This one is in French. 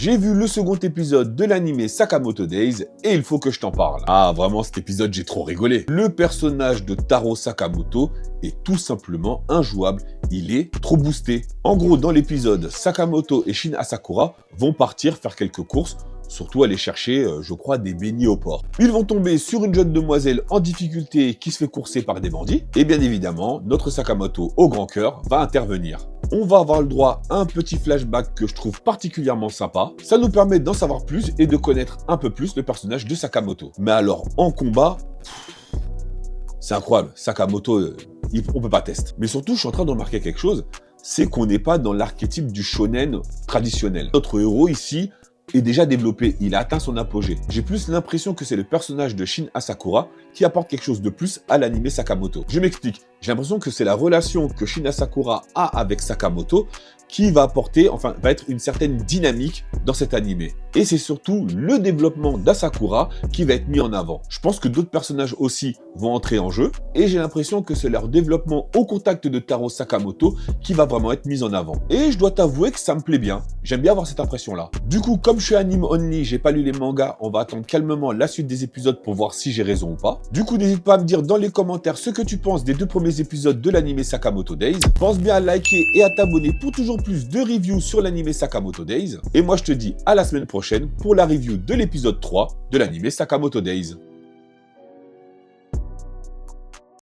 J'ai vu le second épisode de l'anime Sakamoto Days et il faut que je t'en parle. Ah vraiment cet épisode j'ai trop rigolé. Le personnage de Taro Sakamoto est tout simplement injouable, il est trop boosté. En gros dans l'épisode, Sakamoto et Shin Asakura vont partir faire quelques courses, surtout aller chercher, je crois, des beignets au port. Ils vont tomber sur une jeune demoiselle en difficulté qui se fait courser par des bandits. Et bien évidemment, notre Sakamoto au grand cœur va intervenir. On va avoir le droit à un petit flashback que je trouve particulièrement sympa. Ça nous permet d'en savoir plus et de connaître un peu plus le personnage de Sakamoto. Mais alors, en combat, c'est incroyable. Sakamoto, on peut pas tester. Mais surtout, je suis en train de remarquer quelque chose, c'est qu'on n'est pas dans l'archétype du shonen traditionnel. Notre héros ici est déjà développé, il a atteint son apogée. J'ai plus l'impression que c'est le personnage de Shin Asakura qui apporte quelque chose de plus à l'anime Sakamoto. Je m'explique, j'ai l'impression que c'est la relation que Shin Asakura a avec Sakamoto qui va apporter, enfin, va être une certaine dynamique dans cet anime. Et c'est surtout le développement d'Asakura qui va être mis en avant. Je pense que d'autres personnages aussi vont entrer en jeu, et j'ai l'impression que c'est leur développement au contact de Taro Sakamoto qui va vraiment être mis en avant. Et je dois t'avouer que ça me plaît bien, j'aime bien avoir cette impression-là. Du coup, comme je suis anime only, j'ai pas lu les mangas, on va attendre calmement la suite des épisodes pour voir si j'ai raison ou pas. Du coup, n'hésite pas à me dire dans les commentaires ce que tu penses des 2 premiers épisodes de l'anime Sakamoto Days. Pense bien à liker et à t'abonner pour toujours plus de reviews sur l'anime Sakamoto Days. Et moi, je te dis à la semaine prochaine pour la review de l'épisode 3 de l'anime Sakamoto Days.